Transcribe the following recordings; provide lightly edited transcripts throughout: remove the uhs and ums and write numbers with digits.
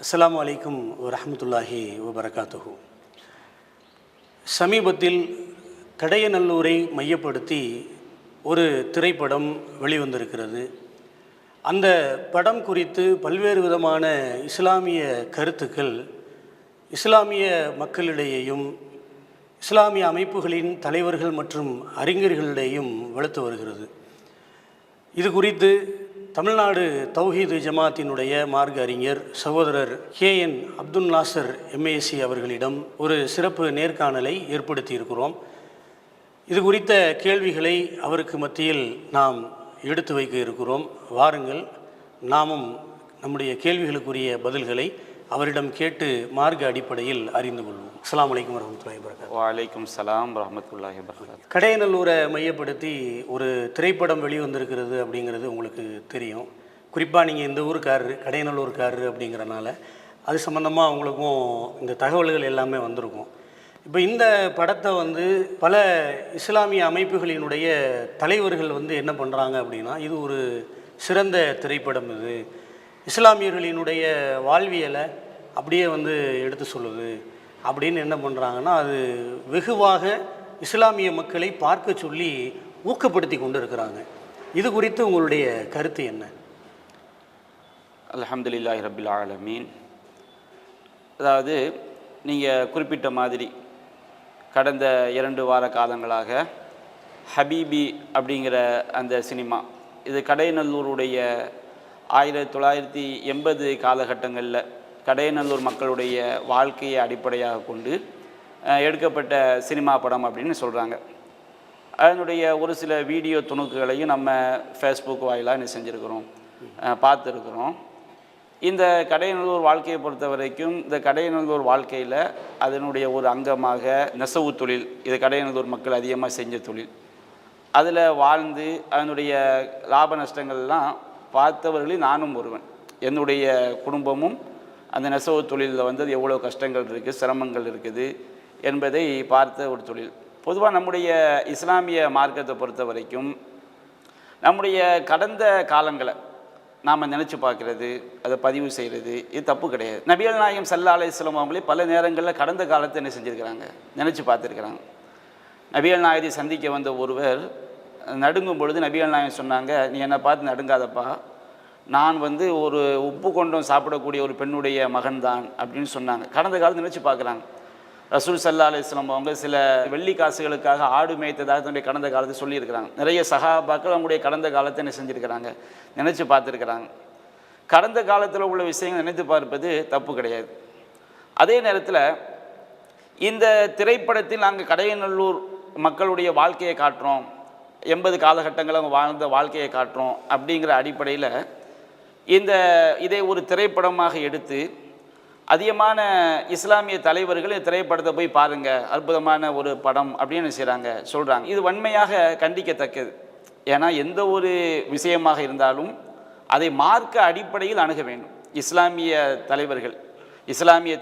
அஸ்ஸலாமு அலைக்கும் வரஹ்மத்துல்லாஹி வபரகாத்துஹு. சமீபத்தில் கடையநல்லூரை மையப்படுத்தி ஒரு திரைப்படம் வெளிவந்திருக்கிறது. அந்த படம் குறித்து பல்வேறு விதமான இஸ்லாமிய கருத்துக்கள் இஸ்லாமிய மக்களிடையேயும் இஸ்லாமிய அமைப்புகளின் தலைவர்கள் மற்றும் அறிஞர்களிடையும் வலுத்து வருகிறது. இது குறித்து தமிழ்நாடு தௌஹீது ஜமாத்தினுடைய மார்க்க அறிஞர் சகோதரர் KN அப்துல் நாசர் MAC அவர்களிடம் ஒரு சிறப்பு நேர்காணலை ஏற்படுத்தி இருக்கிறோம். இது குறித்த கேள்விகளை அவருக்கு மத்தியில் நாம் எடுத்து வைக்க இருக்கிறோம். வாருங்கள், நாமும் நம்முடைய கேள்விகளுக்குரிய பதில்களை அவரிடம் கேட்டு மார்க்க அடிப்படையில் அறிந்து கொள்வோம். அஸ்ஸலாமு அலைக்கும் வரஹ்மத்துல்லாஹி வபரகாத்துஹு. வலைக்கும் சலாம் வரஹ்மத்துல்லாஹி வபரகாத்துஹு. கடையநல்லூரை மையப்படுத்தி ஒரு திரைப்படம் வெளிவந்திருக்கிறது அப்படிங்கிறது உங்களுக்கு தெரியும். குறிப்பாக நீங்கள் இந்த ஊருக்காரரு, கடையநல்லூர்காரரு அப்படிங்கிறனால அது சம்மந்தமாக உங்களுக்கும் இந்த தகவல்கள் எல்லாமே வந்திருக்கும். இப்போ இந்த படத்தை பல இஸ்லாமிய அமைப்புகளினுடைய தலைவர்கள் என்ன பண்ணுறாங்க அப்படின்னா, இது ஒரு சிறந்த திரைப்படம், இது இஸ்லாமியர்களினுடைய வாழ்வியலை அப்படியே எடுத்து சொல்லுது அப்படின்னு என்ன பண்ணுறாங்கன்னா, அது வெகுவாக இஸ்லாமிய மக்களை பார்க்க சொல்லி ஊக்கப்படுத்தி கொண்டு இருக்கிறாங்க. இது குறித்து உங்களுடைய கருத்து என்ன? அல்ஹம்துலில்லாஹி ரப்பில் ஆலமீன். அதாவது நீங்கள் குறிப்பிட்ட மாதிரி கடந்த 2 வார காலங்களாக ஹபீபி அப்படிங்கிற அந்த சினிமா, இது கடையநல்லூருடைய 1980 காலகட்டங்களில் கடையநல்லூர் மக்களுடைய வாழ்க்கையை அடிப்படையாக கொண்டு எடுக்கப்பட்ட சினிமா படம் அப்படின்னு சொல்கிறாங்க. அதனுடைய ஒரு சில வீடியோ துணுக்குகளையும் நம்ம ஃபேஸ்புக் வாயிலாக என்ன செஞ்சுருக்கிறோம், பார்த்துருக்குறோம். இந்த கடையநல்லூர் வாழ்க்கையை பொறுத்த வரைக்கும், இந்த கடையநல்லூர் வாழ்க்கையில் அதனுடைய ஒரு அங்கமாக நெசவு தொழில், இது கடையநல்லூர் மக்கள் அதிகமாக செஞ்ச தொழில், அதில் வாழ்ந்து அதனுடைய லாப நஷ்டங்கள்லாம் பார்த்தவர்களில் நானும் ஒருவன். என்னுடைய குடும்பமும் அந்த நெசவு தொழிலில் அது எவ்வளோ கஷ்டங்கள் இருக்குது, சிரமங்கள் இருக்குது என்பதை பார்த்த ஒரு தொழில். பொதுவாக நம்முடைய இஸ்லாமிய மார்க்கத்தை பொறுத்த வரைக்கும் நம்முடைய கடந்த காலங்களை நாம் நினச்சி பார்க்குறது, அதை பதிவு செய்கிறது, இது தப்பு கிடையாது. நபிகள் நாயகம் ஸல்லல்லாஹு அலைஹி வஸல்லம் அவங்களே பல நேரங்களில் கடந்த காலத்தை என்ன செஞ்சுருக்கிறாங்க, நினச்சி பார்த்துருக்குறாங்க. நபிகள் நாயகத்தை சந்திக்க வந்த ஒருவர் நடுங்கும் பொழுது நபிகள் நாயகம் சொன்னாங்க, நீ என்னை பார்த்து நடுங்காதப்பா, நான் ஒரு உப்பு கொண்டம் சாப்பிடக்கூடிய ஒரு பெண்ணுடைய மகன் தான் அப்படின்னு சொன்னாங்க. கடந்த காலத்தை நினச்சி பார்க்குறாங்க. ரசூல் ஸல்லல்லாஹு அலைஹி வஸல்லம் அவங்க சில வெள்ளி காசுகளுக்காக ஆடு மேய்த்ததாக தன்னுடைய கடந்த காலத்தை சொல்லியிருக்கிறாங்க. நிறைய சஹாபாக்கள் அவங்களுடைய கடந்த காலத்தை என்ன செஞ்சுருக்கிறாங்க, நினச்சி பார்த்துருக்குறாங்க. கடந்த காலத்தில் உள்ள விஷயங்கள் நினைத்து பார்ப்பது தப்பு கிடையாது. அதே நேரத்தில் இந்த திரைப்படத்தில் நாங்கள் கடையநல்லூர் மக்களுடைய வாழ்க்கையை காட்டுறோம், 80 காலகட்டங்கள் அவங்க வாழ்ந்த வாழ்க்கையை காட்டுறோம் அப்படிங்கிற அடிப்படையில் இதை ஒரு திரைப்படமாக எடுத்து அதிகமான இஸ்லாமிய தலைவர்கள் இந்த திரைப்படத்தை போய் பாருங்கள், அற்புதமான ஒரு படம் அப்படின்னு செய்கிறாங்க, சொல்கிறாங்க. இது வன்மையாக கண்டிக்கத்தக்கது. ஏன்னா எந்த ஒரு விஷயமாக இருந்தாலும் அதை மார்க்க அடிப்படையில் அணுக வேண்டும். இஸ்லாமிய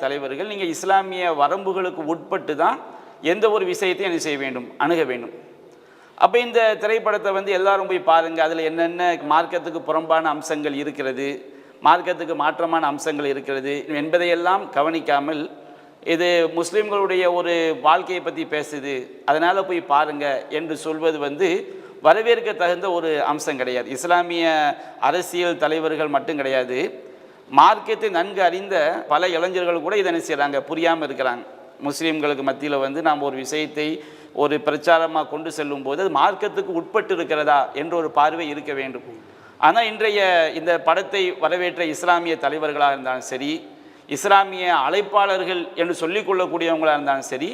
தலைவர்கள் நீங்கள் இஸ்லாமிய வரம்புகளுக்கு உட்பட்டு தான் எந்த ஒரு விஷயத்தையும் என்ன செய்ய வேண்டும், அணுக வேண்டும். அப்போ இந்த திரைப்படத்தை எல்லாரும் போய் பாருங்கள், அதில் என்னென்ன மார்க்கத்துக்கு புறம்பான அம்சங்கள் இருக்கிறது, மார்க்கத்துக்கு மாற்றமான அம்சங்கள் இருக்கிறது என்பதையெல்லாம் கவனிக்காமல் இது முஸ்லீம்களுடைய ஒரு வாழ்க்கையை பற்றி பேசுது, அதனால் போய் பாருங்கள் என்று சொல்வது வரவேற்க தகுந்த ஒரு அம்சம் கிடையாது. இஸ்லாமிய அரசியல் தலைவர்கள் மட்டும் கிடையாது, மார்க்கத்தை நன்கு அறிந்த பல இளைஞர்கள் கூட இதை என்ன செய்கிறாங்க, புரியாமல் இருக்கிறாங்க. முஸ்லீம்களுக்கு மத்தியில் நாம் ஒரு விஷயத்தை ஒரு பிரச்சாரமாக கொண்டு செல்லும் போது அது மார்க்கத்துக்கு உட்பட்டு இருக்கிறதா என்ற ஒரு பார்வை இருக்க வேண்டும். ஆனால் இன்றைய இந்த படத்தை வரவேற்ற இஸ்லாமிய தலைவர்களாக இருந்தாலும் சரி, இஸ்லாமிய அழைப்பாளர்கள் என்று சொல்லிக்கொள்ளக்கூடியவங்களாக இருந்தாலும் சரி,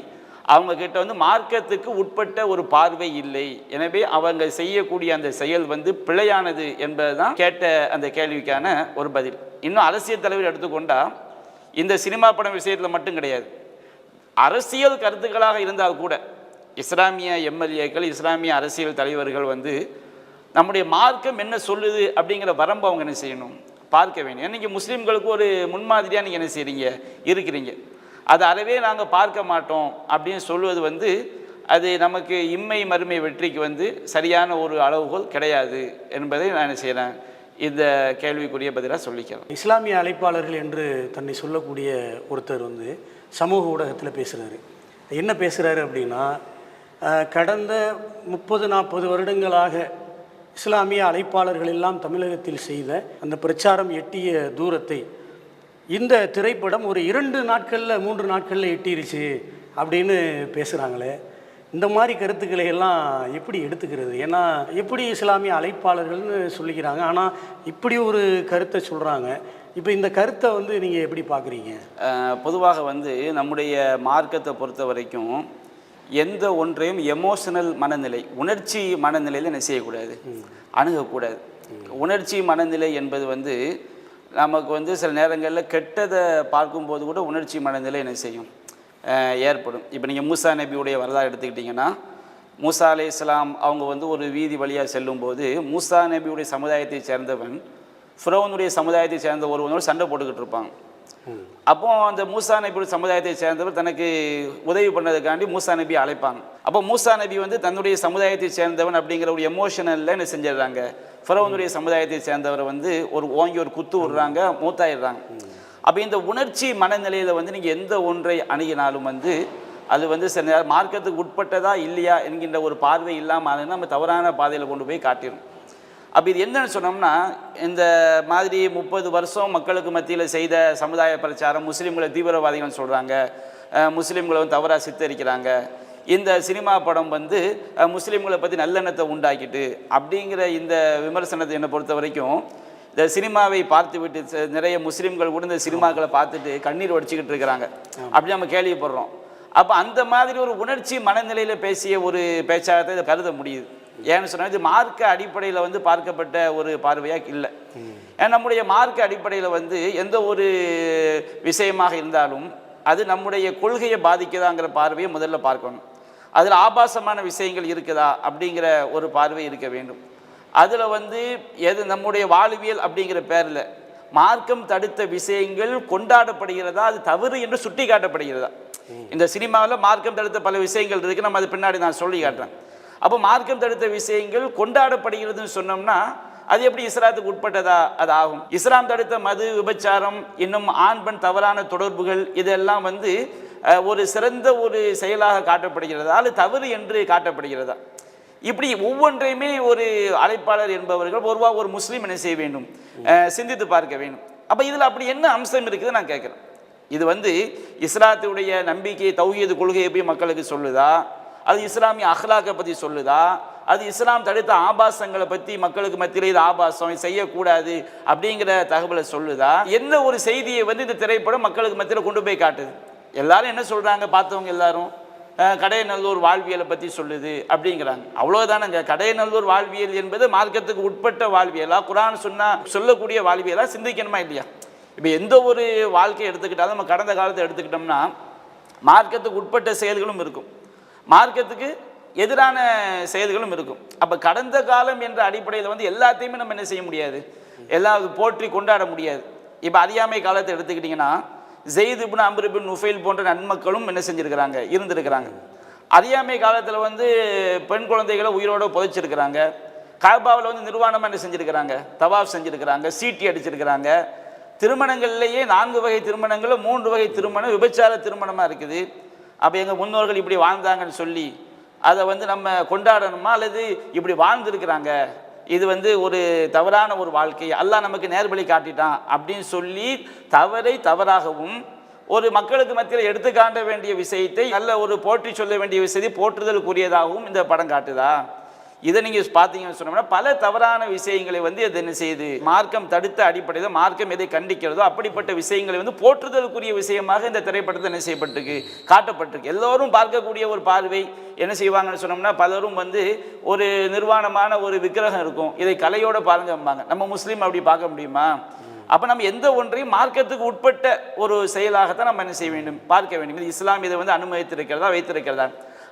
அவங்கக்கிட்ட மார்க்கத்துக்கு உட்பட்ட ஒரு பார்வை இல்லை. எனவே அவங்க செய்யக்கூடிய அந்த செயல் பிழையானது என்பது தான் கேட்ட அந்த கேள்விக்கான ஒரு பதில். இன்னும் அரசியல் தலைவர் எடுத்துக்கொண்டால் இந்த சினிமா படம் விஷயத்தில் மட்டும் கிடையாது, அரசியல் கருத்துக்களாக இருந்தால் கூட இஸ்லாமிய MLAக்கள், இஸ்லாமிய அரசியல் தலைவர்கள் நம்முடைய மார்க்கம் என்ன சொல்லுது அப்படிங்கிற வரம்பு அவங்க என்ன செய்யணும், பார்க்க வேண்டும். இன்றைக்கி முஸ்லீம்களுக்கு ஒரு முன்மாதிரியாக நீங்கள் என்ன செய்கிறீங்க, இருக்கிறீங்க. அதை அறவே நாங்கள் பார்க்க மாட்டோம் அப்படின்னு சொல்வது அது நமக்கு இம்மை மறுமை வெற்றிக்கு சரியான ஒரு அளவுகோல் கிடையாது என்பதை நான் என்ன செய்கிறேன், இந்த கேள்விக்குரிய பதிலாக சொல்லிக்கலாம். இஸ்லாமிய அழைப்பாளர்கள் என்று தன்னை சொல்லக்கூடிய ஒருத்தர் வந்து சமூக ஊடகத்தில் பேசுகிறாரு. என்ன பேசுகிறாரு அப்படின்னா, கடந்த 30-40 வருடங்களாக இஸ்லாமிய அழைப்பாளர்கள் எல்லாம் தமிழகத்தில் செய்த அந்த பிரச்சாரம் எட்டிய தூரத்தை இந்த திரைப்படம் ஒரு 2 நாட்களில் 3 நாட்களில் எட்டிருச்சு அப்படின்னு பேசுகிறாங்களே. இந்த மாதிரி கருத்துக்களை எல்லாம் எப்படி எடுத்துக்கிறது? ஏன்னா எப்படி இஸ்லாமிய அழைப்பாளர்கள்னு சொல்லிக்கிறாங்க, ஆனால் இப்படி ஒரு கருத்தை சொல்கிறாங்க. இப்போ இந்த கருத்தை வந்து நீங்கள் எப்படி பார்க்குறீங்க? பொதுவாக வந்து நம்முடைய மார்க்கத்தை பொறுத்த வரைக்கும் எந்த ஒன்றையும் எமோஷனல் மனநிலை, உணர்ச்சி மனநிலையில் என்ன செய்யக்கூடாது, அணுகக்கூடாது. உணர்ச்சி மனநிலை என்பது வந்து நமக்கு வந்து சில நேரங்களில் கெட்டதை பார்க்கும்போது கூட உணர்ச்சி மனநிலை என்ன செய்யும், ஏற்படும். இப்போ நீங்கள் மூசா நபியுடைய வரலாறு எடுத்துக்கிட்டிங்கன்னா, மூசா அலைஹிஸ்ஸலாம் அவங்க வந்து ஒரு வீதி வழியாக செல்லும்போது மூசா நபியுடைய சமுதாயத்தை சேர்ந்தவன் ஃபிரௌனுடைய சமுதாயத்தை சேர்ந்த ஒருவனோடு சண்டை போட்டுக்கிட்டு இருப்பாங்க. அப்போ அந்த மூசா நபியுடைய சமுதாயத்தை சேர்ந்தவர் தனக்கு உதவி பண்ணதுக்காண்டி மூசா நபியை அழைப்பாங்க. அப்போ மூசா நபி வந்து தன்னுடைய சமுதாயத்தை சேர்ந்தவன் அப்படிங்கிற ஒரு எமோஷனலில் என்ன செஞ்சிடுறாங்க, ஃபிரௌனுடைய சமுதாயத்தை சேர்ந்தவரை வந்து ஓங்கி ஒரு குத்து விடுறாங்க, மூத்தாயிடுறாங்க. அப்போ இந்த உணர்ச்சி மனநிலையில் வந்து நீங்கள் எந்த ஒன்றை அணுகினாலும் வந்து அது வந்து சில நேரம் மார்க்கத்துக்கு உட்பட்டதா இல்லையா என்கின்ற ஒரு பார்வை இல்லாமல் நம்ம தவறான பாதையில் கொண்டு போய் காட்டிடும். அப்போ இது என்னன்னு சொன்னோம்னா, இந்த மாதிரி 30 வருஷம் மக்களுக்கு மத்தியில் செய்த சமுதாய பிரச்சாரம், முஸ்லீம்களை தீவிரவாதிகள்னு சொல்கிறாங்க, முஸ்லீம்களை வந்து தவறாக சித்தரிக்கிறாங்க, இந்த சினிமா படம் வந்து முஸ்லீம்களை பற்றி நல்லெண்ணத்தை உண்டாக்கிட்டு அப்படிங்கிற இந்த விமர்சனத்தை என்னை பொறுத்த வரைக்கும், இந்த சினிமாவை பார்த்து விட்டு நிறைய முஸ்லீம்கள் கூட இந்த சினிமாக்களை பார்த்துட்டு கண்ணீர் வடிச்சுக்கிட்டு இருக்கிறாங்க அப்படி நம்ம கேள்விப்படுறோம். அப்போ அந்த மாதிரி ஒரு உணர்ச்சி மனநிலையில் பேசிய ஒரு பேச்சாகத்தை இதை கருத முடியுது. ஏன்னு சொன்னால் இது மார்க்க அடிப்படையில் வந்து பார்க்கப்பட்ட ஒரு பார்வையாக இல்லை. ஏன்னா நம்முடைய மார்க்க அடிப்படையில் வந்து எந்த ஒரு விஷயமாக இருந்தாலும் அது நம்முடைய கொள்கையை பாதிக்குதாங்கிற பார்வையை முதல்ல பார்க்கணும். அதில் ஆபாசமான விஷயங்கள் இருக்குதா அப்படிங்கிற ஒரு பார்வை இருக்க வேண்டும். அதில் வந்து எது நம்முடைய வாழ்வியல் அப்படிங்கிற பேரில் மார்க்கம் தடுத்த விஷயங்கள் கொண்டாடப்படுகிறதா, அது தவறு என்று சுட்டி காட்டப்படுகிறதா? இந்த சினிமாவில் மார்க்கம் தடுத்த பல விஷயங்கள் இருக்குது, நம்ம அது பின்னாடி நான் சொல்லி காட்டுறேன். அப்போ மார்க்கம் தடுத்த விஷயங்கள் கொண்டாடப்படுகிறதுன்னு சொன்னோம்னா அது எப்படி இஸ்லாத்துக்கு உட்பட்டதா அது ஆகும்? இஸ்லாம் தடுத்த மது, விபச்சாரம், இன்னும் ஆண் பெண் தவறான தொடர்புகள் இதெல்லாம் வந்து ஒரு சிறந்த ஒரு செயலாக காட்டப்படுகிறதா, அது தவறு என்று காட்டப்படுகிறதா? இப்படி ஒவ்வொன்றையுமே ஒரு அழைப்பாளர் என்பவர்கள் பொதுவாக ஒரு முஸ்லீம் என்ன செய்ய வேண்டும், சிந்தித்து பார்க்க வேண்டும். அப்போ இதில் அப்படி என்ன அம்சம் இருக்குது நான் கேட்குறேன். இது வந்து இஸ்லாத்துடைய நம்பிக்கை, தௌஹீது கொள்கையை போய் மக்களுக்கு சொல்லுதா, அது இஸ்லாமிய அஹ்லாக்கை பற்றி சொல்லுதா, அது இஸ்லாம் தடுத்த ஆபாசங்களை பற்றி மக்களுக்கு மத்தியில் இது ஆபாசம் செய்யக்கூடாது அப்படிங்கிற தகவலை சொல்லுதா, என்ன ஒரு செய்தியை வந்து இந்த திரைப்படம் மக்களுக்கு மத்தியில் கொண்டு போய் காட்டுது? எல்லாரும் என்ன சொல்கிறாங்க, பார்த்தவங்க எல்லாரும் கடையநல்லூர் வாழ்வியலை பற்றி சொல்லுது அப்படிங்கிறாங்க. அவ்வளோதானங்க. கடையநல்லூர் வாழ்வியல் என்பது மார்க்கத்துக்கு உட்பட்ட வாழ்வியலா, குர்ஆன் சொல்லக்கூடிய வாழ்வியலா, சிந்திக்கணுமா இல்லையா? இப்போ எந்த ஒரு வாழ்க்கையை எடுத்துக்கிட்டாலும் நம்ம கடந்த காலத்தை எடுத்துக்கிட்டோம்னா மார்க்கத்துக்கு உட்பட்ட செயல்களும் இருக்கும், மார்க்கத்துக்கு எதிரான செயல்களும் இருக்கும். அப்போ கடந்த காலம் என்ற அடிப்படையில் வந்து எல்லாத்தையுமே நம்ம என்ன செய்ய முடியாது, எல்லாம் போற்றி கொண்டாட முடியாது. இப்போ அறியாமை காலத்தை எடுத்துக்கிட்டிங்கன்னா ஜெயித் இப்னு அம்ர் இப்னு நுஃபைல் போன்ற நன்மக்களும் என்ன செஞ்சுருக்கிறாங்க, இருந்திருக்கிறாங்க. அறியாமை காலத்தில் வந்து பெண் குழந்தைகளை உயிரோடு புதைச்சிருக்கிறாங்க. காபாவில் வந்து நிர்வாணமாக என்ன செஞ்சுருக்கிறாங்க, தவாஃப் செஞ்சுருக்கிறாங்க, சீட்டி அடிச்சிருக்கிறாங்க. திருமணங்கள்லேயே 4 வகை திருமணங்களில் 3 வகை திருமணம் விபச்சார திருமணமாக இருக்குது. அப்போ எங்கள் முன்னோர்கள் இப்படி வாழ்ந்தாங்கன்னு சொல்லி அதை வந்து நம்ம கொண்டாடணுமா, அல்லது இப்படி வாழ்ந்துருக்கிறாங்க, இது வந்து ஒரு தவறான ஒரு வாழ்க்கை, அல்லாஹ் நமக்கு நேர்வழி காட்டிட்டான் அப்படின்னு சொல்லி தவறை தவறாகவும் ஒரு மக்களுக்கு மத்தியில் எடுத்து காட்ட வேண்டிய விஷயத்தை நல்ல ஒரு போற்றி சொல்ல வேண்டிய விஷயத்தை போற்றுதலுக்குரியதாகவும் இந்த படம் காட்டுதா? இதை நீங்கள் பார்த்தீங்கன்னு சொன்னோம்னா பல தவறான விஷயங்களை வந்து அது என்ன செய்யுது, மார்க்கம் தடுத்த அடிப்படையில் மார்க்கம் எதை கண்டிக்கிறதோ அப்படிப்பட்ட விஷயங்களை வந்து போற்றுதலுக்குரிய விஷயமாக இந்த திரைப்படத்தில் என்ன செய்யப்பட்டிருக்கு, காட்டப்பட்டிருக்கு. எல்லோரும் பார்க்கக்கூடிய ஒரு பார்வை என்ன செய்வாங்கன்னு சொன்னோம்னா, பலரும் வந்து ஒரு நிர்வாணமான ஒரு விக்கிரகம் இருக்கும், இதை கலையோட பாருங்கம்பாங்க. நம்ம முஸ்லீம் அப்படி பார்க்க முடியுமா? அப்போ நம்ம எந்த ஒன்றையும் மார்க்கத்துக்கு உட்பட்ட ஒரு செயலாகத்தான் நம்ம என்ன செய்ய வேண்டும், பார்க்க வேண்டும். இது இஸ்லாம் இதை வந்து அனுமதித்திருக்கிறதா, வைத்திருக்கிறதா?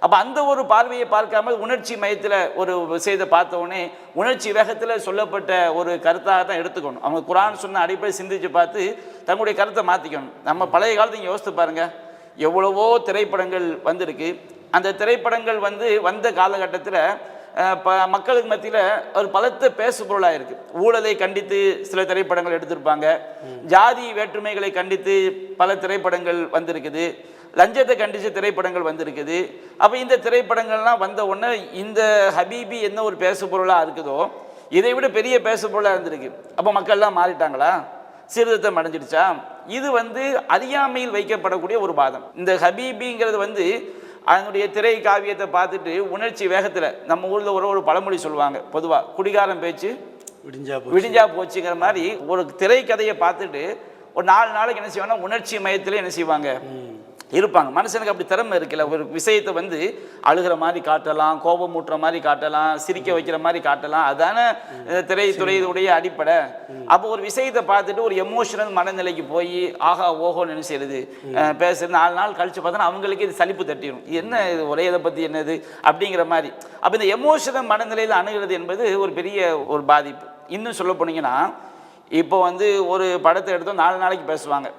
அப்போ அந்த ஒரு பார்வையை பார்க்காமல் உணர்ச்சி மயத்தில் ஒரு விஷயத்தை பார்த்தோடனே உணர்ச்சி வேகத்தில் சொல்லப்பட்ட ஒரு கருத்தாக தான் எடுத்துக்கணும். அவங்க குர்ஆன் சொன்ன அடிப்படை சிந்திச்சு பார்த்து தங்களுடைய கருத்தை மாற்றிக்கணும். நம்ம பழைய காலத்தை இங்கே யோசித்து பாருங்கள், எவ்வளவோ திரைப்படங்கள் வந்திருக்கு. அந்த திரைப்படங்கள் வந்து வந்த காலகட்டத்தில் மக்களுக்கு மத்தியில் ஒரு பலத்த பேசு பொருளாக இருக்குது. ஊழலை கண்டித்து சில திரைப்படங்கள் எடுத்திருப்பாங்க, ஜாதி வேற்றுமைகளை கண்டித்து பல திரைப்படங்கள் வந்திருக்குது, லஞ்சத்தை கண்டித்த திரைப்படங்கள் வந்திருக்குது. அப்போ இந்த திரைப்படங்கள்லாம் வந்த உடனே இந்த ஹபீபி என்ன ஒரு பேசு பொருளாக இருக்குதோ இதை விட பெரிய பேசு பொருளாக இருந்திருக்கு. அப்போ மக்கள்லாம் மாறிட்டாங்களா, சீர்திருத்தம் அடைஞ்சிடுச்சா? இது அறியாமையில் வைக்கப்படக்கூடிய ஒரு வாதம். இந்த ஹபீபிங்கிறது அதனுடைய திரை காவியத்தை பார்த்துட்டு உணர்ச்சி வேகத்தில் நம்ம ஊரில் ஒரு பழமொழி சொல்லுவாங்க, பொதுவாக குடிகாரம் பேச்சு விடிஞ்சா போச்சுங்கிற மாதிரி ஒரு திரை கதையை பார்த்துட்டு ஒரு 4 நாளைக்கு என்ன செய்வாங்கன்னா உணர்ச்சி மயத்தில் என்ன செய்வாங்க இருப்பாங்க. மனுஷனுக்கு அப்படி திறமை இருக்குல்ல, ஒரு விஷயத்தை அழுகிற மாதிரி காட்டலாம், கோபம் ஊட்டுற மாதிரி காட்டலாம், சிரிக்க வைக்கிற மாதிரி காட்டலாம். அதான திரைத்துறையுடைய அடிப்படை. அப்போ ஒரு விஷயத்தை பார்த்துட்டு ஒரு எமோஷனல் மனநிலைக்கு போய் ஆஹா ஓஹோன்னு என்ன செய்யுது பேசுறது, 4 நாள் கழிச்சு பார்த்தோன்னா அவங்களுக்கு இது சலிப்பு தட்டிடும். என்ன இது ஒரே இதை பற்றி என்னது அப்படிங்கிற மாதிரி. அப்போ இந்த எமோஷனல் மனநிலையில் அணுகிறது என்பது ஒரு பெரிய ஒரு பாதிப்பு. இன்னும் சொல்ல போனீங்கன்னா இப்போ ஒரு படத்தை எடுத்தோம் 4 நாளைக்கு பேசுவாங்க.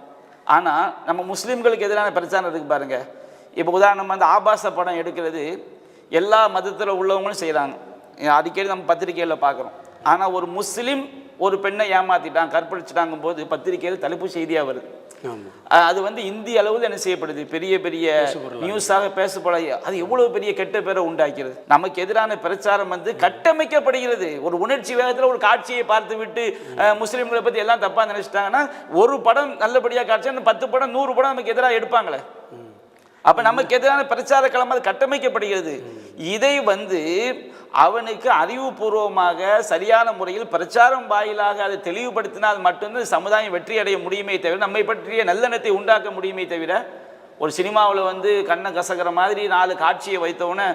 ஆனால் நம்ம முஸ்லீம்களுக்கு எதிரான பிரச்சனை இருக்குது பாருங்க. இப்போ உதாரணமாக ஆபாச படம் எடுக்கிறது எல்லா மதத்தில் உள்ளவங்களும் செய்கிறாங்க, அடிக்கடி நம்ம பத்திரிகையில் பார்க்குறோம். ஆனால் ஒரு முஸ்லீம் ஒரு பெண்ணை ஏமாற்றிட்டான் கற்பழிச்சிட்டாங்கும் போது பத்திரிகையில் தலைப்பு செய்தியாக வருது. அது இந்திய அளவில் என்ன செய்யப்படுது, பெரிய பெரிய நியூஸாக பேசப்பட. அது எவ்வளவு பெரிய கெட்ட பேரை உண்டாக்கிறது. நமக்கு எதிரான பிரச்சாரம் கட்டமைக்கப்படுகிறது. ஒரு உணர்ச்சி வேகத்தில் ஒரு காட்சியை பார்த்து விட்டு முஸ்லீம்களை பற்றி எல்லாம் தப்பா நினைச்சிட்டாங்கன்னா ஒரு படம் நல்லபடியாக காட்சி 10 படம் 100 படம் நமக்கு எதிராக எடுப்பாங்களே. அப்ப நமக்கு எதிரான பிரச்சார களம் அது கட்டமைக்கப்படுகிறது. இதை அவனுக்கு அறிவுபூர்வமாக சரியான முறையில் பிரச்சாரம் வாயிலாக அதை தெளிவுபடுத்தினால் மட்டும்தான் சமுதாயம் வெற்றி அடைய முடியுமே தவிர, நம்மை பற்றிய நல்லெண்ணத்தை உண்டாக்க முடியுமே தவிர, ஒரு சினிமாவில் கண்ணை கசக்கிற மாதிரி 4 காட்சியை வைத்தவுடனே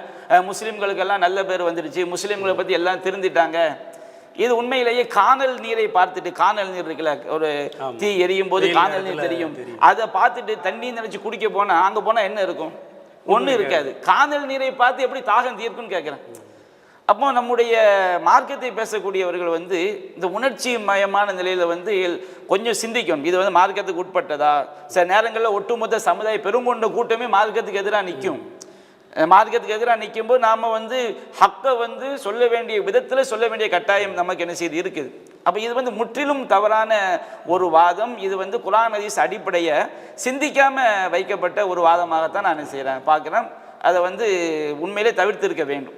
முஸ்லீம்களுக்கெல்லாம் நல்ல பேர் வந்துடுச்சு, முஸ்லீம்களை பற்றி எல்லாம் திருந்திட்டாங்க. இது உண்மையிலேயே காணல் நீரை பார்த்துட்டு, காணல் நீர் இருக்குல்ல, ஒரு தீ எரியும் போது காணல் நீர் தெரியும், அதை பார்த்துட்டு தண்ணி நினைச்சு குடிக்க போனா அங்கே போனால் என்ன இருக்கும்? ஒன்றும் இருக்காது. காணல் நீரை பார்த்து எப்படி தாகம் தீர்க்குன்னு கேட்குறேன். அப்போ நம்முடைய மார்க்கத்தை பேசக்கூடியவர்கள் இந்த உணர்ச்சி மயமான நிலையில் கொஞ்சம் சிந்திக்கணும். இது மார்க்கத்துக்கு உட்பட்டதா? சில நேரங்களில் ஒட்டுமொத்த சமுதாய பெருங்கொண்ட கூட்டமே மார்க்கத்துக்கு எதிராக நிற்கும். மார்க்கத்துக்கு எதிராக நிற்கும்போது நாம் ஹக்கை சொல்ல வேண்டிய விதத்தில் சொல்ல வேண்டிய கட்டாயம் நமக்கு என்ன செய்து இருக்குது. அப்போ இது முற்றிலும் தவறான ஒரு வாதம். இது குர்ஆன் ஹதீஸ் அடிப்படையை சிந்திக்காமல் வைக்கப்பட்ட ஒரு வாதமாகத்தான் நான் செய்கிறேன் பார்க்குறேன். அதை உண்மையிலே தவிர்த்திருக்க வேண்டும்.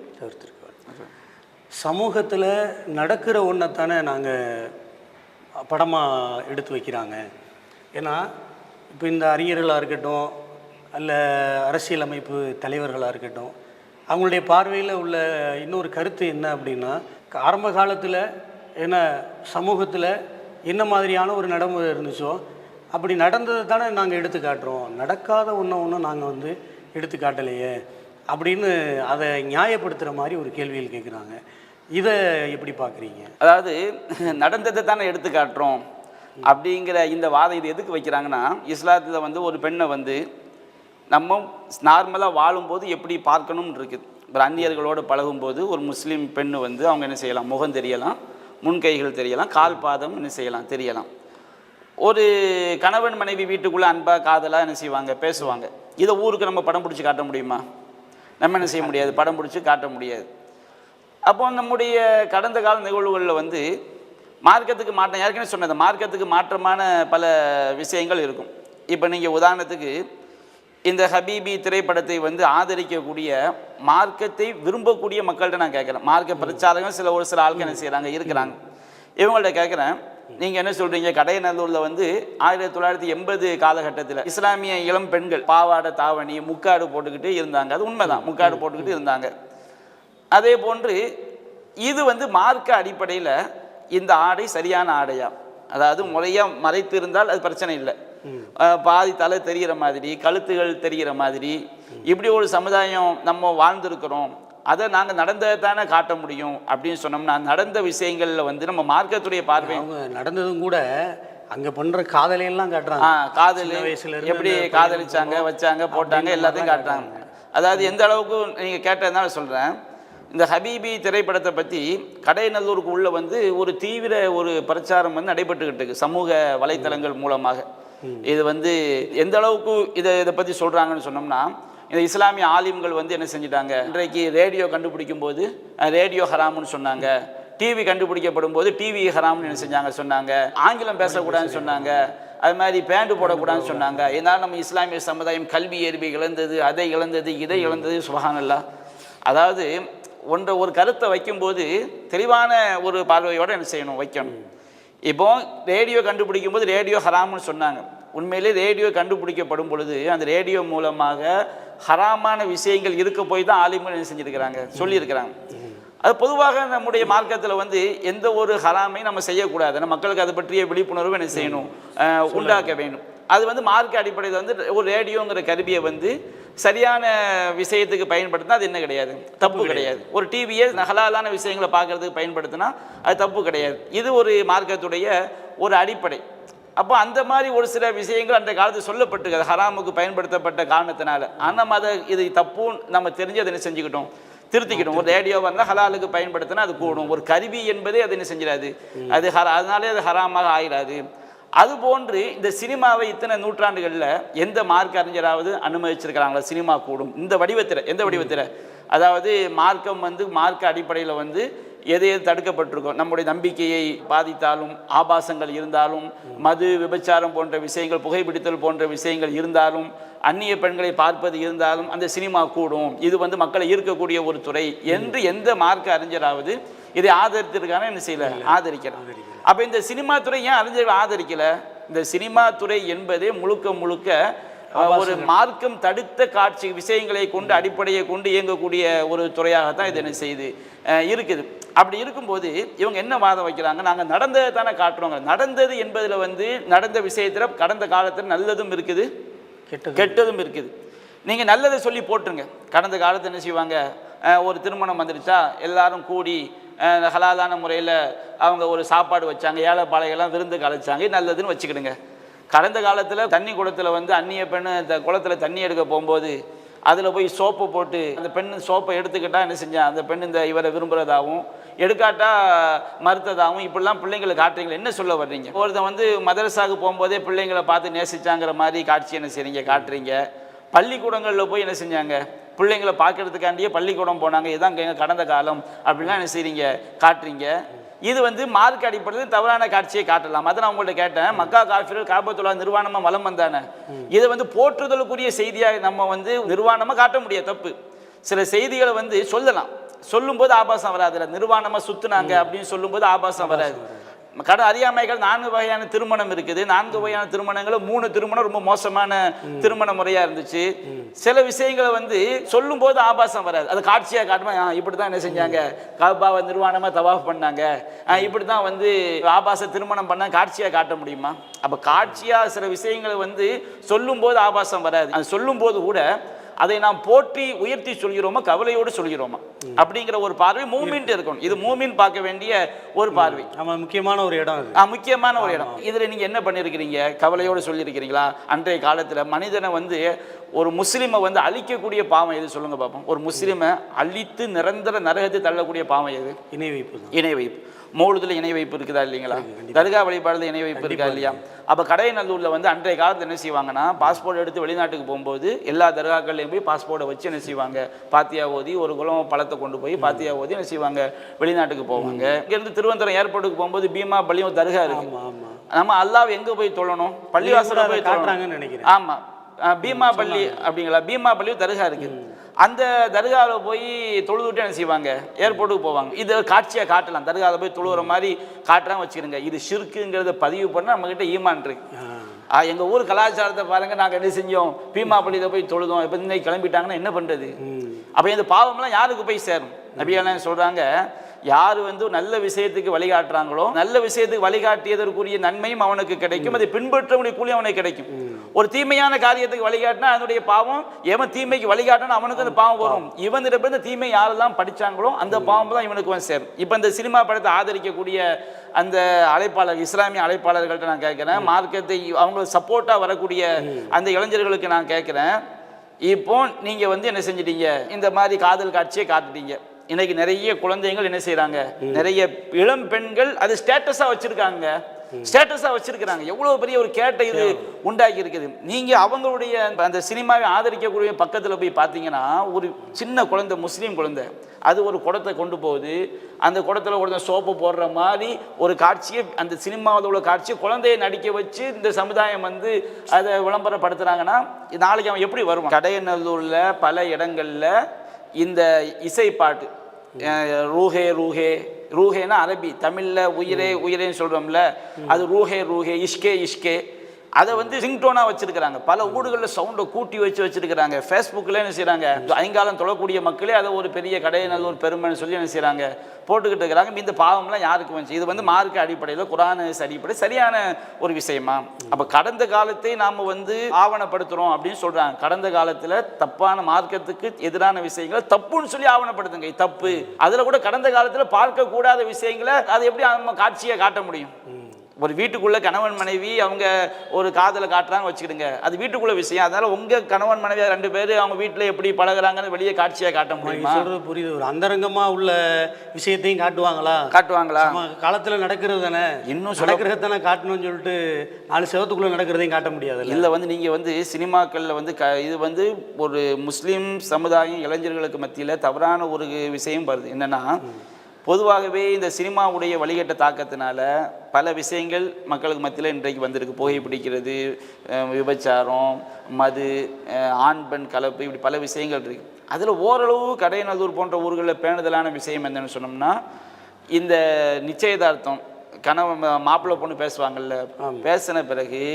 சமூகத்தில் நடக்கிற ஒன்றைத்தானே நாங்கள் படமாக எடுத்து வைக்கிறாங்க. ஏன்னா இப்போ இந்த அறிஞர்களாக இருக்கட்டும், அல்ல அரசியல் அமைப்பு தலைவர்களாக இருக்கட்டும், அவங்களுடைய பார்வையில் உள்ள இன்னொரு கருத்து என்ன அப்படின்னா, ஆரம்ப காலத்தில் என்ன சமூகத்தில் என்ன மாதிரியான ஒரு நடைமுறை இருந்துச்சோ அப்படி நடந்ததை தானே நாங்கள் எடுத்து காட்டுறோம், நடக்காத ஒன்றும் நாங்கள் எடுத்து காட்டலையே அப்படின்னு அதை நியாயப்படுத்துகிற மாதிரி ஒரு கேள்வியில் கேட்குறாங்க. இதை எப்படி பார்க்குறீங்க? அதாவது நடந்ததை தானே எடுத்து காட்டுறோம் அப்படிங்கிற இந்த வாதம் இது எதுக்கு வைக்கிறாங்கன்னா, இஸ்லாத்தில் ஒரு பெண்ணை நம்ம நார்மலாக வாழும்போது எப்படி பார்க்கணும்னு இருக்குது. இப்போ அந்நியர்களோடு பழகும்போது ஒரு முஸ்லீம் பெண்ணு அவங்க என்ன செய்யலாம், முகம் தெரியலாம், முன்கைகள் தெரியலாம், கால் பாதம் என்ன செய்யலாம் தெரியலாம். ஒரு கணவன் மனைவி வீட்டுக்குள்ளே அன்பாக காதலாக என்ன செய்வாங்க, பேசுவாங்க. இதை ஊருக்கு நம்ம படம் பிடிச்சி காட்ட முடியுமா? நம்ம என்ன செய்ய முடியாது, படம் பிடிச்சி காட்ட முடியாது. அப்போ நம்முடைய கடந்த கால நிகழ்வுகளில் மார்க்கத்துக்கு மாற்றம், ஏற்கனவே சொன்னது மார்க்கத்துக்கு மாற்றமான பல விஷயங்கள் இருக்கும். இப்போ நீங்கள் உதாரணத்துக்கு இந்த ஹபீபி திரைப்படத்தை ஆதரிக்கக்கூடிய மார்க்கத்தை விரும்பக்கூடிய மக்கள்கிட்ட நான் கேட்குறேன். மார்க்க பிரச்சாரங்கள் ஒரு சில ஆட்கள் என்ன செய்கிறாங்க இருக்கிறாங்க. இவங்கள்ட்ட கேட்குறேன், நீங்கள் என்ன சொல்கிறீங்க, கடையநல்லூரில் 1980 காலகட்டத்தில் இஸ்லாமிய இளம் பெண்கள் பாவாடை தாவணி முக்காடு போட்டுக்கிட்டு இருந்தாங்க. அது உண்மைதான், முக்காடு போட்டுக்கிட்டு இருந்தாங்க. அதே போன்று இது மார்க்க அடிப்படையில் இந்த ஆடை சரியான ஆடையா, அதாவது முறையாக மறைத்து இருந்தால் அது பிரச்சனை இல்லை, பாதி தலை தெரிகிற மாதிரி கழுத்துகள் தெரிகிற மாதிரி இப்படி ஒரு சமுதாயம் நம்ம வாழ்ந்திருக்கிறோம், அதை நாங்கள் நடந்ததை தானே காட்ட முடியும் அப்படின்னு சொன்னோம்னா, நடந்த விஷயங்களில் நம்ம மார்க்கத்துடைய பார்வை நடந்ததும் கூட அங்கே பண்ணுற காதலையெல்லாம் காட்டுறாங்க. காதல் எப்படி காதலிச்சாங்க, வச்சாங்க, போட்டாங்க, எல்லாத்தையும் காட்டுறாங்க. அதாவது எந்த அளவுக்கு நீங்கள் கேட்டதுனால சொல்கிறேன், இந்த ஹபீபி திரைப்படத்தை பற்றி கடையநல்லூருக்கு உள்ள ஒரு தீவிர ஒரு பிரச்சாரம் நடைபெற்றுக்கிட்டு இருக்கு சமூக வலைத்தளங்கள் மூலமாக. இது எந்த அளவுக்கு இதை பற்றி சொல்கிறாங்கன்னு சொன்னோம்னா, இந்த இஸ்லாமிய ஆலிம்கள் வந்து என்ன செஞ்சிட்டாங்க, இன்றைக்கு ரேடியோ கண்டுபிடிக்கும் போது ரேடியோ ஹராம்னு சொன்னாங்க, டிவி கண்டுபிடிக்கப்படும் போது டிவி ஹராம்னு என்ன செஞ்சாங்க சொன்னாங்க, ஆங்கிலம் பேசக்கூடாதுன்னு சொன்னாங்க, அது மாதிரி பேண்டு போடக்கூடாதுன்னு சொன்னாங்க. இதனால் நம்ம இஸ்லாமிய சமுதாயம் கல்வி அறிவை இழந்தது, அதை இழந்தது, இதை இழந்தது. சுப்ஹானல்லாஹ். அதாவது ஒரு கருத்தை வைக்கும்போது தெளிவான ஒரு பார்வையோடு என்ன செய்யணும், வைக்கணும். இப்போ ரேடியோ கண்டுபிடிக்கும் போது ரேடியோ ஹராம்னு சொன்னாங்க. உண்மையிலே ரேடியோ கண்டுபிடிக்கப்படும் பொழுது அந்த ரேடியோ மூலமாக ஹராமான விஷயங்கள் இருக்க போய் தான் ஆலிம்கள் என்ன செஞ்சுருக்கிறாங்க, சொல்லியிருக்கிறாங்க. அது பொதுவாக நம்முடைய மார்க்கத்தில் வந்து எந்த ஒரு ஹராமையும் நம்ம செய்யக்கூடாது. நம்ம மக்களுக்கு அதை பற்றிய விழிப்புணர்வு என்ன செய்யணும், உண்டாக்க வேண்டும். அது வந்து மார்க்க அடிப்படையில் வந்து ஒரு ரேடியோங்கிற கருவியை வந்து சரியான விஷயத்துக்கு பயன்படுத்தினா அது என்ன கிடையாது, தப்பு கிடையாது. ஒரு டிவியை ஹலாலான விஷயங்களை பார்க்கறதுக்கு பயன்படுத்தினா அது தப்பு கிடையாது. இது ஒரு மார்க்கத்துடைய ஒரு அடிப்படை. அப்போ அந்த மாதிரி ஒரு சில விஷயங்கள் அந்த காலத்தில் சொல்லப்பட்டிருக்கு, ஹராமுக்கு பயன்படுத்தப்பட்ட காரணத்தினால. ஆனால் நம்ம அதை இது தப்புன்னு நம்ம தெரிஞ்சு அதை என்ன செஞ்சுக்கிட்டோம், திருத்திக்கிட்டோம். ஒரு ரேடியோ வந்தால் ஹலாலுக்கு பயன்படுத்தினா அது கூடும். ஒரு கருவி என்பதே அது என்ன செஞ்சிடாது, அது அதனாலே அது ஹராமாக ஆயிடாது. அதுபோன்று இந்த சினிமாவை இத்தனை நூற்றாண்டுகளில் எந்த மார்க்க அறிஞராவது அனுமதிச்சிருக்கிறாங்களா சினிமா கூடும் இந்த வடிவத்தில், எந்த வடிவத்தில்? அதாவது மார்க்கம் வந்து மார்க்க அடிப்படையில் வந்து எது எது தடுக்கப்பட்டிருக்கோம், நம்முடைய நம்பிக்கையை பாதித்தாலும், ஆபாசங்கள் இருந்தாலும், மது விபச்சாரம் போன்ற விஷயங்கள், புகைப்பிடித்தல் போன்ற விஷயங்கள் இருந்தாலும், அந்நிய பெண்களை பார்ப்பது இருந்தாலும் அந்த சினிமா கூடும், இது வந்து மக்களை ஈர்க்கக்கூடிய ஒரு துறை என்று எந்த மார்க்க அறிஞராவது இதை ஆதரித்திருக்கான என்ன செய்யல, ஆதரிக்கிறான். அப்போ இந்த சினிமா துறை ஏன் அறிஞர்கள் ஆதரிக்கல? இந்த சினிமா துறை என்பதே முழுக்க முழுக்க ஒரு மார்க்கம் தடுத்த காட்சி விஷயங்களை கொண்டு அடிப்படையை கொண்டு இயங்கக்கூடிய ஒரு துறையாகத்தான் இது என்ன செய்யுது இருக்குது. அப்படி இருக்கும்போது இவங்க என்ன வாதம் வைக்கிறாங்க, நாங்கள் நடந்ததை தானே காட்டுறோங்க. நடந்தது என்பதில் வந்து நடந்த விஷயத்தில் கடந்த காலத்தில் நல்லதும் இருக்குது, கெட்டதும் இருக்குது. நீங்கள் நல்லதை சொல்லி போட்டுருங்க. கடந்த காலத்தில் என்ன செய்வாங்க, ஒரு திருமணம் வந்துடுச்சா எல்லாரும் கூடி ஹலாலான முறையில் அவங்க ஒரு சாப்பாடு வச்சாங்க, ஏழை பாளையெல்லாம் விருந்து கலைச்சாங்க, நல்லதுன்னு வச்சுக்கிடுங்க. கடந்த காலத்தில் தண்ணி குளத்தில் வந்து அந்நிய பெண்ணு இந்த குளத்தில் தண்ணி எடுக்க போகும்போது அதில் போய் சோப்பை போட்டு அந்த பெண் சோப்பை எடுத்துக்கிட்டால் என்ன செஞ்சான், அந்த பெண் இந்த இவரை விரும்புகிறதாகவும் எடுக்காட்டா மறுத்ததாகவும் இப்படிலாம் பிள்ளைங்களை காட்டுறீங்களா, என்ன சொல்ல வர்றீங்க? ஒருத்தன் வந்து மதரசாவுக்கு போகும்போதே பிள்ளைங்களை பார்த்து நேசிச்சாங்கிற மாதிரி காட்சி என்ன செய்றீங்க, காட்டுறீங்க. பள்ளிக்கூடங்களில் போய் என்ன செஞ்சாங்க, பிள்ளைங்களை பார்க்கறதுக்காண்டியே பள்ளிக்கூடம் போனாங்க, இதுதான் கடந்த காலம் அப்படிலாம் என்ன செய்றீங்க, காட்டுறீங்க. இது வந்து மார்க் அடிப்படையில் தவறான காட்சியை காட்டலாம். அதை நான் உங்கள்கிட்ட கேட்டேன், மக்கா காஃபிர்கள் காபத்துல்லா நிர்வாணமாக வலம் வந்தானே, இதை வந்து போற்றுதலுக்குரிய செய்தியாக நம்ம வந்து நிர்வாணமாக காட்ட முடியாது, தப்பு. சில செய்திகளை வந்து சொல்லலாம், சொல்லும்போது ஆபாசம் வராது. நிர்வாணமாக சுற்றுனாங்க அப்படின்னு சொல்லும்போது ஆபாசம் வராது. அறியாமைகள் 4 வகையான திருமணம் இருக்குது. 4 வகையான திருமணங்கள் 3 திருமணம் ரொம்ப மோசமான திருமண முறையா இருந்துச்சு. சில விஷயங்களை வந்து சொல்லும் போது ஆபாசம் வராது, அது காட்சியா காட்டுமா, இப்படிதான் என்ன செஞ்சாங்க, காபாவை நிர்வாணமா தவாஃப் பண்ணாங்க, இப்படிதான் வந்து ஆபாச திருமணம் பண்ண காட்சியா காட்ட முடியுமா? அப்ப காட்சியா சில விஷயங்களை வந்து சொல்லும் போது ஆபாசம் வராது. அது சொல்லும் போது கூட அதை நாம் போற்றி உயர்த்தி சொல்கிறோமா, கவலையோடு சொல்கிறோமா அப்படிங்கிற ஒரு பார்வை மூமின் இருக்கணும். இது மூமின் பார்க்க வேண்டிய ஒரு பார்வை. முக்கியமான ஒரு இடம், முக்கியமான ஒரு இடம். இதில் நீங்கள் என்ன பண்ணியிருக்கிறீங்க, கவலையோடு சொல்லியிருக்கிறீங்களா? அன்றைய காலத்தில் மனிதனை வந்து ஒரு முஸ்லீமை வந்து அழிக்கக்கூடிய பாவம் எது சொல்லுங்க பார்ப்போம். ஒரு முஸ்லீமை அழித்து நிரந்தர நரகத்தை தள்ளக்கூடிய பாவம் எது? இணை வைப்பு. இணை வைப்பு. மௌலுதில் இணை வைப்பு இருக்குதா இல்லைங்களா? தர்கா வழிபாடுல இணை வைப்பு இருக்கா இல்லையா? அப்போ கடையநல்லூரில் வந்து அன்றைய காலத்தில் என்ன செய்வாங்கன்னா, பாஸ்போர்ட் எடுத்து வெளிநாட்டுக்கு போகும்போது எல்லா தர்காக்கள்லையும் போய் பாஸ்போர்ட்டை வச்சு என்ன செய்வாங்க, பாத்தியா ஓதி ஒரு குளம் பழத்தை கொண்டு போய் பாத்தியா ஓதி என்ன செய்வாங்க, வெளிநாட்டுக்கு போவாங்க. இங்கேருந்து திருவனந்தபுரம் ஏர்போர்ட்டுக்கு போகும்போது பீமா பள்ளியும் தர்கா இருக்கு. நம்ம அல்லாஹ் எங்கே போய் தொழணும், பள்ளிவாசல போய் காட்டுறாங்கன்னு நினைக்கிறேன். ஆமாம், பீமா பள்ளி அப்படிங்களா, பீமா பள்ளியும் தர்கா இருக்குது. அந்த தர்காவில் போய் தொழுதுவிட்டு என்ன செய்வாங்க, ஏர்போர்ட்டுக்கு போவாங்க. இதை காட்சியாக காட்டலாம், தர்காவில் போய் தொழுகிற மாதிரி காட்டுறாங்க வச்சுக்கிடுங்க. இது ஷிர்க்குங்கிறத பதிவு பண்ணால் நம்மக்கிட்ட ஈமான் இருக்கு. எங்கள் ஊர் கலாச்சாரத்தை பாருங்கள், நாங்கள் என்ன செஞ்சோம், பீமா பள்ளியில் போய் தொழுதோம், இப்போ இன்னைக்கு கிளம்பிட்டாங்கன்னா என்ன பண்ணுறது? அப்போ இந்த பாவம்லாம் யாருக்கு போய் சேரும்? நபியெல்லாம் சொல்கிறாங்க, யார் வந்து நல்ல விஷயத்துக்கு வழிகாட்டுறாங்களோ நல்ல விஷயத்துக்கு வழிகாட்டியதற்குரிய நன்மையும் அவனுக்கு கிடைக்கும், அதை பின்பற்றக்கூடிய கூலியும் அவனுக்கு கிடைக்கும். ஒரு தீமையான காரியத்துக்கு வழிகாட்டினா அதனுடைய பாவம், எவன் தீமைக்கு வழிகாட்டினா அவனுக்கு அந்த பாவம் வரும். இவனிடப்ப தீமை யாரெல்லாம் படித்தாங்களோ அந்த பாவம் தான் இவனுக்கு வந்து சேரும். இப்போ இந்த சினிமா படத்தை ஆதரிக்கக்கூடிய அந்த அழைப்பாளர், இஸ்லாமிய அழைப்பாளர்கள்ட்ட நான் கேட்குறேன், மார்க்கத்தை அவங்களுக்கு சப்போர்ட்டாக வரக்கூடிய அந்த இளைஞர்களுக்கு நான் கேட்குறேன், இப்போ நீங்கள் வந்து என்ன செஞ்சிட்டீங்க, இந்த மாதிரி காதல் காட்சியை காட்டுட்டீங்க. இன்னைக்கு நிறைய குழந்தைகள் என்ன செய்யறாங்க, நிறைய இளம் பெண்கள் அது ஸ்டேட்டஸா வச்சிருக்காங்க. ஸ்டேட்டஸாக வச்சிருக்கிறாங்க. எவ்வளோ பெரிய ஒரு கேட்டை இது உண்டாக்கி இருக்குது. நீங்கள் அவங்களுடைய அந்த சினிமாவை ஆதரிக்கக்கூடிய பக்கத்தில் போய் பார்த்தீங்கன்னா ஒரு சின்ன குழந்தை, முஸ்லீம் குழந்தை, அது ஒரு குடத்தை கொண்டு போகுது. அந்த குடத்தில் ஒரு சோப்பு போடுற மாதிரி ஒரு காட்சியை, அந்த சினிமாவில் உள்ள காட்சியை குழந்தையை நடிக்க வச்சு இந்த சமுதாயம் வந்து அதை விளம்பரப்படுத்துகிறாங்கன்னா நாளைக்கு அவன் எப்படி வருவான்? கடையநல்லூரில் பல இடங்களில் இந்த இசை பாட்டு, ரூஹே ரூஹே, ரூஹேனா அரபி, தமிழில் உயிரே உயிரேன்னு சொல்கிறோம்ல, அது ரூஹே ரூஹே, இஷ்கே இஷ்கே, அதை வந்து ரிங்டோனாக வச்சுருக்கிறாங்க. பல ஊடுகளில் சவுண்டை கூட்டி வச்சுருக்கிறாங்க. ஃபேஸ்புக்கில் என்ன செய்கிறாங்க, ஐங்காலம் தொழக்கூடிய மக்களே அதை ஒரு பெரிய கடையநல்லூர் பெருமைன்னு சொல்லி என்ன செய்கிறாங்க, போட்டுக்கிட்டு இருக்கிறாங்க. இந்த பாவம்லாம் யாருக்கு வந்துச்சு? இது வந்து மார்க்க அடிப்படையில், குரான் அடிப்படை சரியான ஒரு விஷயமா? அப்போ கடந்த காலத்தை நாம் வந்து ஆவணப்படுத்துகிறோம் அப்படின்னு சொல்கிறாங்க. கடந்த காலத்தில் தப்பான மார்க்கத்துக்கு எதிரான விஷயங்களை தப்புன்னு சொல்லி ஆவணப்படுத்துங்க, தப்பு. அதில் கூட கடந்த காலத்தில் பார்க்கக்கூடாத விஷயங்களை அதை எப்படி நம்ம காட்சியை காட்ட முடியும்? ஒரு வீட்டுக்குள்ள கணவன் மனைவி அவங்க ஒரு காதலை காட்டுறாங்க வச்சுக்கிடுங்க, அது வீட்டுக்குள்ள விஷயம். அதனால உங்க கணவன் மனைவி 2 பேர் அவங்க வீட்டில் எப்படி பழகுறாங்கன்னு வெளியே காட்சியாக காட்ட முடியுமா? சொல்றது புரியுது. ஒரு அந்தரங்கமா உள்ள விஷயத்தையும் காட்டுவாங்களா? காலத்துல நடக்கிறது தானே, இன்னும் நடக்கிறது தானே காட்டணும்னு சொல்லிட்டு 4 செவத்துக்குள்ள நடக்கிறதையும் காட்ட முடியாது. இல்லை வந்து நீங்கள் வந்து சினிமாக்களில் வந்து இது வந்து ஒரு முஸ்லீம் சமுதாயம் இளைஞர்களுக்கு மத்தியில் தவறான ஒரு விஷயம் வருது. என்னன்னா, பொதுவாகவே இந்த சினிமாவுடைய வழிகட்ட தாக்கத்தினால பல விஷயங்கள் மக்களுக்கு மத்தியில் இன்றைக்கு வந்திருக்கு. புகை பிடிக்கிறது, விபச்சாரம், மது, ஆண் பெண் கலப்பு, இப்படி பல விஷயங்கள் இருக்குது. அதில் ஓரளவு கடையநல்லூர் போன்ற ஊர்களில் பேணுதலான விஷயம் என்னென்னு சொன்னோம்னா, இந்த நிச்சயதார்த்தம், கணவன் மாப்பிள்ளை பொண்ணு பேசுவாங்கள்ல, பேசின பிறகு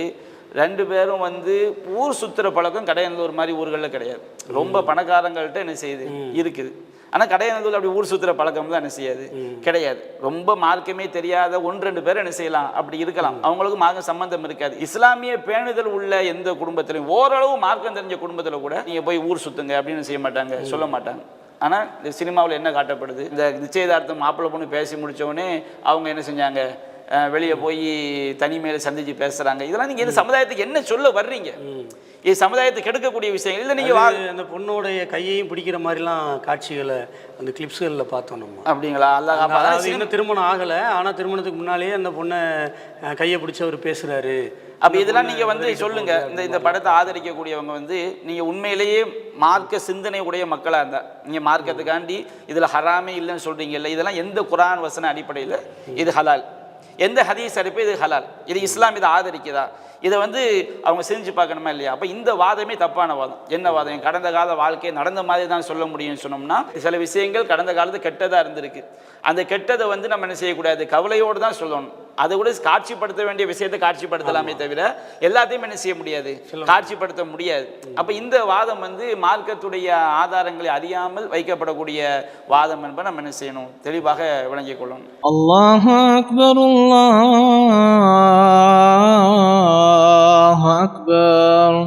2 பேரும் வந்து ஊர் சுற்றுற பழக்கம் கடையநல்லூர் மாதிரி ஊர்களில் கிடையாது. ரொம்ப பணக்காரங்கள்ட்ட என்ன செய்யுது, இருக்குது. ஆனால் கடையநல்லூர் அப்படி ஊர் சுற்றுற பழக்கம் தான் என்ன செய்யாது, கிடையாது. ரொம்ப மார்க்கமே தெரியாத 1-2 பேர் என்ன செய்யலாம், அப்படி இருக்கலாம். அவங்களுக்கு மார்க்க சம்பந்தம் இருக்காது. இஸ்லாமிய பேணுதல் உள்ள எந்த குடும்பத்திலையும், ஓரளவு மார்க்கம் தெரிஞ்ச குடும்பத்தில் கூட நீங்கள் போய் ஊர் சுற்றுங்க அப்படின்னு செய்ய மாட்டாங்க, சொல்ல மாட்டாங்க. ஆனால் இந்த சினிமாவில் என்ன காட்டப்படுது, இந்த நிச்சயதார்த்தம் மாப்பிள்ளை பொண்ணு பேசி முடித்தவொடனே அவங்க என்ன செஞ்சாங்க, வெளியே போய் தனிமையில் சந்திச்சு பேசுகிறாங்க. இதெல்லாம் நீங்கள் இந்த சமுதாயத்துக்கு என்ன சொல்ல வர்றீங்க? இது சமுதாயத்துக்கு கெடுக்கக்கூடிய விஷயங்கள் இல்லை. நீங்கள் அந்த பொண்ணோடைய கையையும் பிடிக்கிற மாதிரிலாம் காட்சிகளை அந்த கிளிப்ஸ்களில் பார்த்தோம் நம்ம. அப்படிங்களா? அல்லாஹ் இன்னும் திருமணம் ஆகலை, ஆனால் திருமணத்துக்கு முன்னாலேயே அந்த பொண்ணை கையை பிடிச்சி அவர் பேசுகிறாரு. அப்போ இதெல்லாம் நீங்கள் வந்து சொல்லுங்கள். இந்த படத்தை ஆதரிக்கக்கூடியவங்க வந்து நீங்கள் உண்மையிலேயே மார்க்க சிந்தனை உடைய மக்களாக இருந்தால், நீங்கள் மார்க்கத்துக்காண்டி இதில் ஹராமே இல்லைன்னு சொல்கிறீங்கல்ல, இதெல்லாம் எந்த குரான் வசன அடிப்படையில் இது ஹலால், எந்த ஹதீஸ் அடிப்படை இது ஹலால், இது இஸ்லாம் இதை ஆதரிக்குதா, இதை வந்து அவங்க செஞ்சு பார்க்கணுமா இல்லையா? அப்போ இந்த வாதமே தப்பான வாதம். என்ன வாதம்? கடந்த கால வாழ்க்கையை நடந்த மாதிரி தான் சொல்ல முடியும்னு சொன்னோம்னா, சில விஷயங்கள் கடந்த காலத்து கெட்டதாக இருந்திருக்கு. அந்த கெட்டதை வந்து நம்ம என்ன செய்யக்கூடாது, கவலையோடு தான் சொல்லணும். அதை கூட காட்சிப்படுத்த வேண்டிய விஷயத்தை காட்சிப்படுத்தலாமே தவிர எல்லாத்தையும் என்ன செய்ய முடியாது, காட்சிப்படுத்த முடியாது. அப்போ இந்த வாதம் வந்து மார்க்கத்துடைய ஆதாரங்களை அறியாமல் வைக்கப்படக்கூடிய வாதம் என்பதை நம்ம என்ன செய்யணும், தெளிவாக விளங்கிக் கொள்ளணும். அல்லாஹு அக்பர், அல்லாஹு அக்பர்.